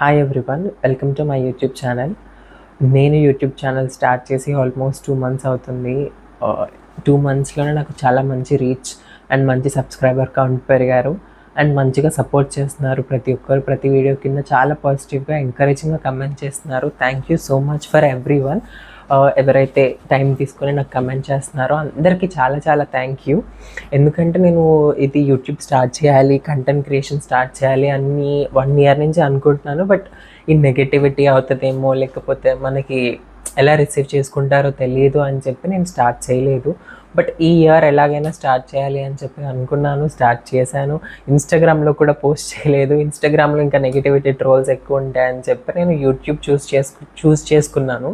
Hi everyone, welcome to my YouTube channel. నేను YouTube channel start చేసి almost 2 months అవుతుంది. 2 monthsలోనే నాకు చాలా మంచి రీచ్ అండ్ మంచి సబ్స్క్రైబర్ కౌంట్ పెరిగారు అండ్ మంచిగా సపోర్ట్ చేస్తున్నారు. ప్రతి ఒక్కరు ప్రతి వీడియో కింద చాలా పాజిటివ్గా ఎంకరేజింగ్గా కమెంట్ చేస్తున్నారు. Thank you so much for everyone. ఎవరైతే టైం తీసుకొని నాకు కమెంట్ చేస్తున్నారో అందరికీ చాలా చాలా థ్యాంక్ యూ. ఎందుకంటే నేను ఇది యూట్యూబ్ స్టార్ట్ చేయాలి, కంటెంట్ క్రియేషన్ స్టార్ట్ చేయాలి అని 1 year నుంచి అనుకుంటున్నాను. బట్ ఈ నెగటివిటీ అవుతుందేమో, లేకపోతే మనకి ఎలా రిసీవ్ చేసుకుంటారో తెలియదు అని చెప్పి నేను స్టార్ట్ చేయలేదు. బట్ ఈ ఇయర్ ఎలాగైనా స్టార్ట్ చేయాలి అని చెప్పి అనుకున్నాను, స్టార్ట్ చేశాను. ఇన్స్టాగ్రామ్లో కూడా పోస్ట్ చేయలేదు. ఇన్స్టాగ్రామ్లో ఇంకా నెగిటివిటీ ట్రోల్స్ ఎక్కువ ఉంటాయని చెప్పి నేను యూట్యూబ్ చూస్ చేసుకున్నాను.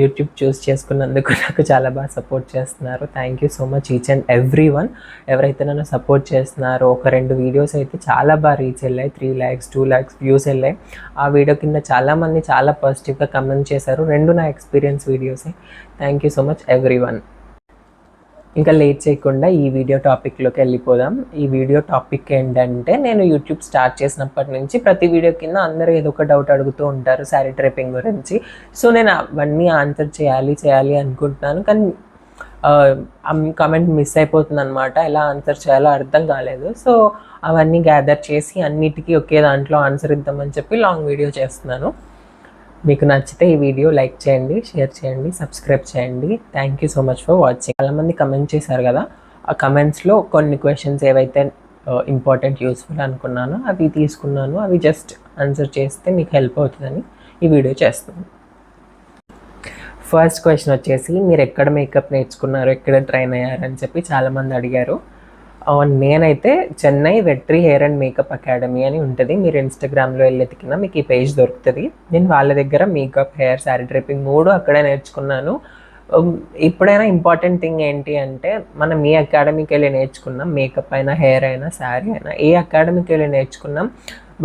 యూట్యూబ్ చూస్ చేసుకున్నందుకు నాకు చాలా బాగా సపోర్ట్ చేస్తున్నారు. Thank you so much each and every one. ఎవరైతే నన్ను సపోర్ట్ చేస్తున్నారో, 1-2 వీడియోస్ అయితే చాలా బాగా రీచ్ వెళ్ళాయి. 3 lakhs 2 lakhs వ్యూస్ వెళ్ళాయి. ఆ వీడియో కింద చాలామంది చాలా పాజిటివ్గా కమెంట్ చేశారు. 2 నా ఎక్స్పీరియన్స్ వీడియోసే. Thank you so much everyone. ఇంకా లేట్ చేయకుండా ఈ వీడియో టాపిక్లోకి వెళ్ళిపోదాం. ఈ వీడియో టాపిక్ ఏంటంటే, నేను యూట్యూబ్ స్టార్ట్ చేసినప్పటి నుంచి ప్రతి వీడియో కింద అందరూ ఏదో ఒక డౌట్ అడుగుతూ ఉంటారు శారీ డ్రైపింగ్ గురించి. సో నేను అవన్నీ ఆన్సర్ చేయాలి అనుకుంటున్నాను, కానీ కామెంట్ మిస్ అయిపోతుంది అనమాట. ఎలా ఆన్సర్ చేయాలో అర్థం కాలేదు. సో అవన్నీ గ్యాదర్ చేసి అన్నిటికీ ఒకే దాంట్లో ఆన్సర్ ఇద్దామని చెప్పి లాంగ్ వీడియో చేస్తున్నాను. మీకు నచ్చితే ఈ వీడియో లైక్ చేయండి, షేర్ చేయండి, సబ్స్క్రైబ్ చేయండి. Thank you so much for watching. చాలామంది కమెంట్ చేశారు కదా, ఆ కమెంట్స్లో కొన్ని క్వశ్చన్స్ ఏవైతే ఇంపార్టెంట్ యూస్ఫుల్ అనుకున్నానో అవి తీసుకున్నాను. అవి జస్ట్ ఆన్సర్ చేస్తే మీకు హెల్ప్ అవుతుందని ఈ వీడియో చేస్తున్నాను. ఫస్ట్ క్వశ్చన్ వచ్చేసి, మీరు ఎక్కడ మేకప్ నేర్చుకున్నారు, ఎక్కడ ట్రైన్ అయ్యారని చెప్పి చాలామంది అడిగారు. నేనైతే Chennai Vetri hair and makeup academy అని ఉంటుంది. మీరు ఇన్స్టాగ్రామ్లో వెళ్ళి ఎతికినా మీకు ఈ పేజ్ దొరుకుతుంది. నేను వాళ్ళ దగ్గర మేకప్, హెయిర్, శారీ డ్రైపింగ్ 3 అక్కడే నేర్చుకున్నాను. ఇప్పుడైనా ఇంపార్టెంట్ థింగ్ ఏంటి అంటే, మనం ఏ అకాడమీకి వెళ్ళి నేర్చుకున్నాం, మేకప్ అయినా, హెయిర్ అయినా, శారీ అయినా, ఏ అకాడమీకి వెళ్ళి నేర్చుకున్నాం,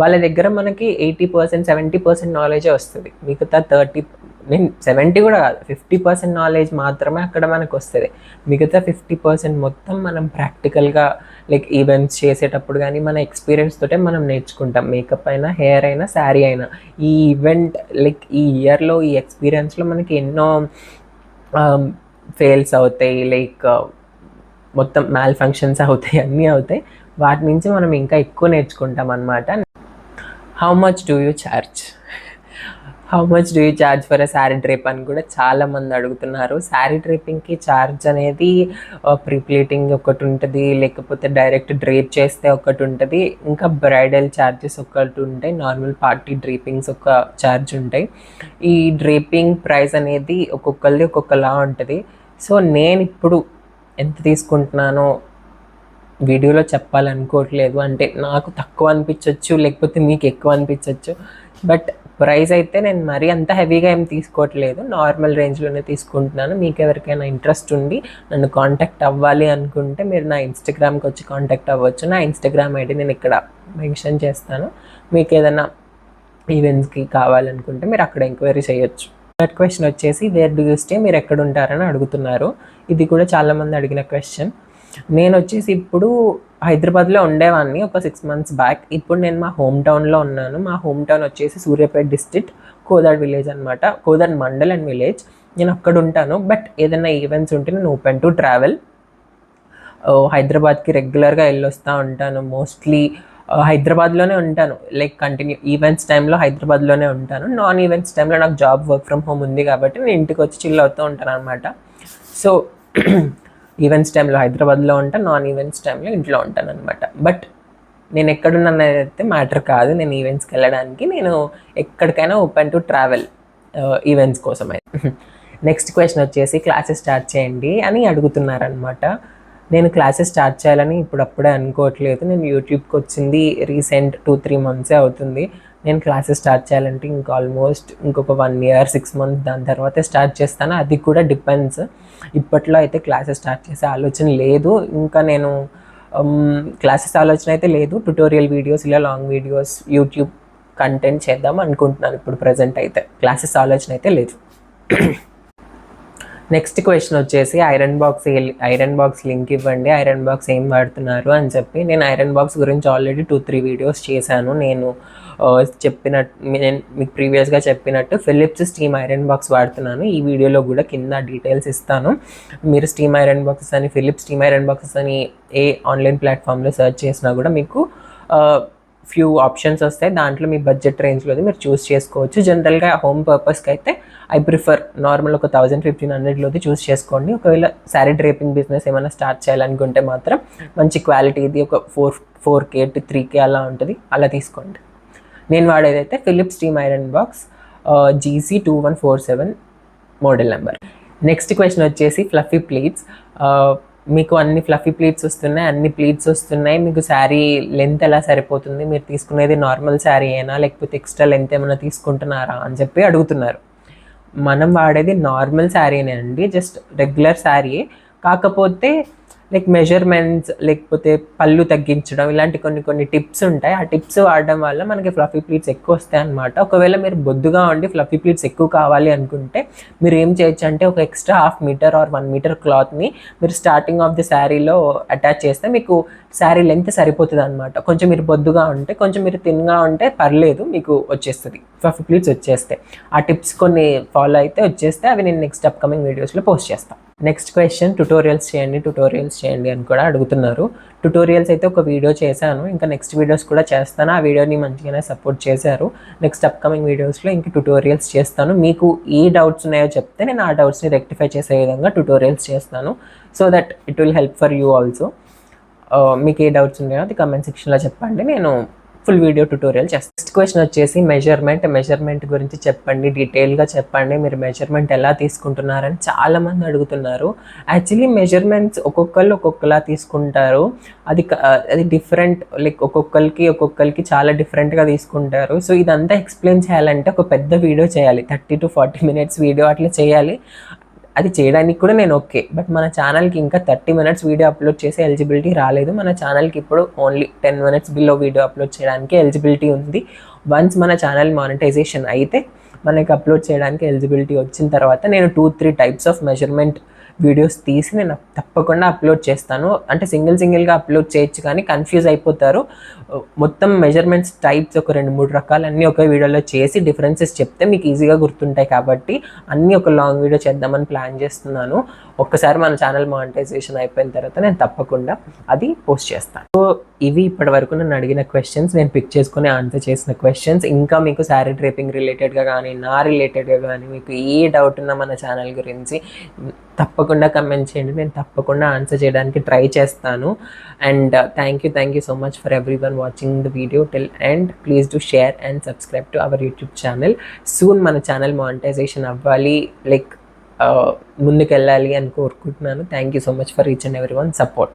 వాళ్ళ దగ్గర మనకి 80% 70% నాలెడ్జే వస్తుంది. మిగతా 70 కూడా కాదు, 50% నాలెడ్జ్ మాత్రమే అక్కడ మనకు వస్తుంది. మిగతా 50% మొత్తం మనం ప్రాక్టికల్గా లైక్ ఈవెంట్స్ చేసేటప్పుడు కానీ మన ఎక్స్పీరియన్స్ తోటే మనం నేర్చుకుంటాం. మేకప్ అయినా, హెయిర్ అయినా, శారీ అయినా. ఈ ఈవెంట్ లైక్ ఈ ఇయర్లో, ఈ ఎక్స్పీరియన్స్లో మనకి ఎన్నో ఫెయిల్స్ అవుతాయి, లైక్ మొత్తం మ్యాల్ ఫంక్షన్స్ అవుతాయి, అన్నీ అవుతాయి. వాటి నుంచి మనం ఇంకా ఎక్కువ నేర్చుకుంటాం అన్నమాట. How much do you charge for a sari drape అని కూడా చాలామంది అడుగుతున్నారు. శారీ డ్రేపింగ్కి ఛార్జ్ అనేది ప్రీప్లేటింగ్ ఒకటి ఉంటుంది, లేకపోతే డైరెక్ట్ డ్రేప్ చేస్తే ఒకటి ఉంటుంది, ఇంకా బ్రైడల్ ఛార్జెస్ ఒకటి ఉంటాయి, నార్మల్ పార్టీ డ్రేపింగ్స్ ఒక ఛార్జ్ ఉంటాయి. ఈ డ్రేపింగ్ ప్రైస్ అనేది ఒక్కొక్కరిది ఒక్కొక్కలా ఉంటుంది. సో నేను ఇప్పుడు ఎంత తీసుకుంటున్నానో వీడియోలో చెప్పాలనుకోవట్లేదు. అంటే నాకు తక్కువ అనిపించవచ్చు, లేకపోతే మీకు ఎక్కువ అనిపించవచ్చు. బట్ ప్రైస్ అయితే నేను మరీ అంత హెవీగా ఏం తీసుకోవట్లేదు, నార్మల్ రేంజ్లోనే తీసుకుంటున్నాను. మీకు ఎవరికైనా ఇంట్రెస్ట్ ఉండి నన్ను కాంటాక్ట్ అవ్వాలి అనుకుంటే మీరు నా ఇన్స్టాగ్రామ్కి వచ్చి కాంటాక్ట్ అవ్వచ్చు. నా ఇన్స్టాగ్రామ్ ఐడి నేను ఇక్కడ మెన్షన్ చేస్తాను. మీకు ఏదైనా ఈవెంట్స్కి కావాలనుకుంటే మీరు అక్కడ ఎంక్వైరీ చేయొచ్చు. థర్డ్ క్వశ్చన్ వచ్చేసి, వేర్ డూ యూ స్టే, మీరు ఎక్కడ ఉంటారని అడుగుతున్నారు. ఇది కూడా చాలామంది అడిగిన క్వశ్చన్. నేను వచ్చేసి ఇప్పుడు హైదరాబాద్లో ఉండేవాడిని ఒక 6 months బ్యాక్. ఇప్పుడు నేను మా హోమ్ టౌన్లో ఉన్నాను. మా హోమ్ టౌన్ వచ్చేసి సూర్యాపేట డిస్ట్రిక్ట్, కోదాడ్ విలేజ్ అనమాట, కోదాడ్ మండల్ అండ్ విలేజ్. నేను అక్కడ ఉంటాను. బట్ ఏదైనా ఈవెంట్స్ ఉంటే నేను ఓపెన్ టు ట్రావెల్. హైదరాబాద్కి రెగ్యులర్గా వెళ్ళొస్తూ ఉంటాను. మోస్ట్లీ హైదరాబాద్లోనే ఉంటాను. లైక్ కంటిన్యూ ఈవెంట్స్ టైంలో హైదరాబాద్లోనే ఉంటాను. నాన్ ఈవెంట్స్ టైంలో నాకు జాబ్ వర్క్ ఫ్రమ్ హోమ్ ఉంది కాబట్టి నేను ఇంటికి వచ్చి చిల్ అవుతూ ఉంటాను అనమాట. సో ఈవెంట్స్ టైంలో హైదరాబాద్లో ఉంటాను, నాన్ ఈవెంట్స్ టైంలో ఇంట్లో ఉంటాను అనమాట. బట్ నేను ఎక్కడున్నాను అయితే మ్యాటర్ కాదు. నేను ఈవెంట్స్కి వెళ్ళడానికి నేను ఎక్కడికైనా ఓపెన్ టు ట్రావెల్ ఈవెంట్స్ కోసం అయితే. నెక్స్ట్ క్వశ్చన్ వచ్చేసి, క్లాసెస్ స్టార్ట్ చేయండి అని అడుగుతున్నారనమాట. నేను క్లాసెస్ స్టార్ట్ చేయాలని ఇప్పుడప్పుడే అనుకోవట్లేదు. నేను యూట్యూబ్కి వచ్చింది రీసెంట్ 2-3 months అవుతుంది. నేను క్లాసెస్ స్టార్ట్ చేయాలంటే ఇంకొక 1 year 6 months దాని తర్వాతే స్టార్ట్ చేస్తాను. అది కూడా డిపెండ్స్. ఇప్పట్లో అయితే క్లాసెస్ స్టార్ట్ చేసే ఆలోచన లేదు. ఇంకా నేను క్లాసెస్ ఆలోచన అయితే లేదు. ట్యుటోరియల్ వీడియోస్, ఇలా లాంగ్ వీడియోస్, యూట్యూబ్ కంటెంట్ చేద్దాం అనుకుంటున్నాను ఇప్పుడు. ప్రజెంట్ అయితే క్లాసెస్ ఆలోచన అయితే లేదు. నెక్స్ట్ క్వశ్చన్ వచ్చేసి ఐరన్ బాక్స్ లింక్ ఇవ్వండి, ఐరన్ బాక్స్ ఏం వాడుతున్నారు అని చెప్పి. నేను ఐరన్ బాక్స్ గురించి ఆల్రెడీ 2-3 వీడియోస్ చేశాను. నేను నేను మీకు ప్రీవియస్గా చెప్పినట్టు ఫిలిప్స్ స్టీమ్ ఐరన్ బాక్స్ వాడుతున్నాను. ఈ వీడియోలో కూడా కింద డీటెయిల్స్ ఇస్తాను. మీరు స్టీమ్ ఐరన్ బాక్సెస్ అని, ఫిలిప్స్ స్టీమ్ ఐరన్ బాక్సెస్ అని ఏ ఆన్లైన్ ప్లాట్ఫామ్లో సెర్చ్ చేసినా కూడా మీకు ఫ్యూ ఆప్షన్స్ వస్తాయి. దాంట్లో మీ బడ్జెట్ రేంజ్లోది మీరు చూస్ చేసుకోవచ్చు. జనరల్గా హోమ్ పర్పస్కి అయితే ఐ ప్రిఫర్ నార్మల్ ఒక 1000-1500లోది చూస్ చేసుకోండి. ఒకవేళ శారీ డ్రేపింగ్ బిజినెస్ ఏమైనా స్టార్ట్ చేయాలనుకుంటే మాత్రం మంచి క్వాలిటీ, ఇది ఒక 4K to 3K అలా ఉంటుంది, అలా తీసుకోండి. నేను వాడేదైతే Philips steam iron box GC2147 model number. Next question వచ్చేసి ఫ్లఫీ ప్లీట్స్. మీకు అన్ని ఫ్లఫీ ప్లీట్స్ వస్తున్నాయి, అన్ని ప్లీట్స్ వస్తున్నాయి, మీకు శారీ లెంత్ ఎలా సరిపోతుంది, మీరు తీసుకునేది నార్మల్ శారీ అయినా లేకపోతే ఎక్స్ట్రా లెంత్ ఏమైనా తీసుకుంటున్నారా అని చెప్పి అడుగుతున్నారు. మనం వాడేది నార్మల్ శారీనే అండి, జస్ట్ రెగ్యులర్ శారీ. కాకపోతే లైక్ మెజర్మెంట్స్ లేకపోతే పళ్ళు తగ్గించడం ఇలాంటి కొన్ని టిప్స్ ఉంటాయి. ఆ టిప్స్ వాడడం వల్ల మనకి ఫ్లఫీ ప్లీట్స్ ఎక్కువ వస్తాయి అన్నమాట. ఒకవేళ మీరు బొద్దుగా ఉండి ఫ్లఫీ ప్లీట్స్ ఎక్కువ కావాలి అనుకుంటే మీరు ఏం చేయొచ్చు అంటే ఒక ఎక్స్ట్రా 1/2 మీటర్ ఆర్ 1 మీటర్ క్లాత్ని మీరు స్టార్టింగ్ ఆఫ్ ది శారీలో అటాచ్ చేస్తే మీకు శారీ లెంత్ సరిపోతుంది అనమాట. కొంచెం మీరు బొద్దుగా ఉంటే, కొంచెం మీరు థిన్గా ఉంటే పర్లేదు, మీకు వచ్చేస్తుంది, ఫ్లఫీ ప్లీట్స్ వచ్చేస్తాయి. ఆ టిప్స్ కొన్ని ఫాలో అయితే వచ్చేస్తే అవి నేను నెక్స్ట్ అప్కమింగ్ వీడియోస్లో పోస్ట్ చేస్తాను. నెక్స్ట్ క్వశ్చన్, ట్యుటోరియల్స్ చేయండి అని కూడా అడుగుతున్నారు. ట్యుటోరియల్స్ అయితే ఒక వీడియో చేశాను, ఇంకా నెక్స్ట్ వీడియోస్ కూడా చేస్తాను. ఆ వీడియోని మంచిగానే సపోర్ట్ చేశారు. నెక్స్ట్ అప్కమింగ్ వీడియోస్లో ఇంకా ట్యుటోరియల్స్ చేస్తాను. మీకు ఏ డౌట్స్ ఉన్నాయో చెప్తే నేను ఆ డౌట్స్ని రెక్టిఫై చేసే విధంగా ట్యుటోరియల్స్ చేస్తాను, so that it will help for you also. మీకు ఏ డౌట్స్ ఉన్నాయో అది కమెంట్ సెక్షన్లో చెప్పండి, నేను ఫుల్ వీడియో ట్యుటోరియల్ చేస్తాను. నెక్స్ట్ క్వశ్చన్ వచ్చేసి మెజర్మెంట్ గురించి చెప్పండి, డీటెయిల్గా చెప్పండి, మీరు మెజర్మెంట్ ఎలా తీసుకుంటున్నారని చాలామంది అడుగుతున్నారు. యాక్చువల్లీ మెజర్మెంట్స్ ఒక్కొక్కళ్ళు ఒక్కొక్కలా తీసుకుంటారు. అది డిఫరెంట్, లైక్ ఒక్కొక్కరికి చాలా డిఫరెంట్గా తీసుకుంటారు. సో ఇదంతా ఎక్స్ప్లెయిన్ చేయాలంటే ఒక పెద్ద వీడియో చేయాలి, 30 to 40 minutes వీడియో అట్లా చేయాలి. అది చేయడానికి కూడా నేను ఓకే, బట్ మన ఛానల్కి ఇంకా 30 minutes వీడియో అప్లోడ్ చేసే ఎలిజిబిలిటీ రాలేదు. మన ఛానల్కి ఇప్పుడు only 10 minutes below video upload చేయడానికి ఎలిజిబిలిటీ ఉంది. వన్స్ మన ఛానల్ మానిటైజేషన్ అయితే మనకి అప్లోడ్ చేయడానికి ఎలిజిబిలిటీ వచ్చిన తర్వాత నేను 2-3 types ఆఫ్ మెజర్మెంట్ వీడియోస్ తీసి నేను తప్పకుండా అప్లోడ్ చేస్తాను. అంటే సింగిల్గా అప్లోడ్ చేయొచ్చు, కానీ కన్ఫ్యూజ్ అయిపోతారు. మొత్తం మెజర్మెంట్స్ టైప్స్ ఒక 2-3 రకాలు అన్నీ ఒక వీడియోలో చేసి డిఫరెన్సెస్ చెప్తే మీకు ఈజీగా గుర్తుంటాయి. కాబట్టి అన్నీ ఒక లాంగ్ వీడియో చేద్దామని ప్లాన్ చేస్తున్నాను. ఒక్కసారి మన ఛానల్ మానిటైజేషన్ అయిపోయిన తర్వాత నేను తప్పకుండా అది పోస్ట్ చేస్తాను. సో ఇవి ఇప్పటి వరకు నన్ను అడిగిన క్వశ్చన్స్, నేను పిక్ చేసుకుని ఆన్సర్ చేసిన క్వశ్చన్స్. ఇంకా మీకు శారీ డ్రేపింగ్ రిలేటెడ్గా కానీ, నా రిలేటెడ్గా కానీ మీకు ఏ డౌట్ ఉన్నా మన ఛానల్ గురించి తప్పకుండా కమెంట్ చేయండి, నేను తప్పకుండా ఆన్సర్ చేయడానికి ట్రై చేస్తాను. And thank you so much for everyone watching the video till end. Please do share and subscribe to our YouTube channel. Soon మన ఛానల్ మానిటైజేషన్ అవ్వాలి, లైక్ ముందుకు వెళ్ళాలి అని కోరుకుంటున్నాను. Thank you so much for each and everyone support.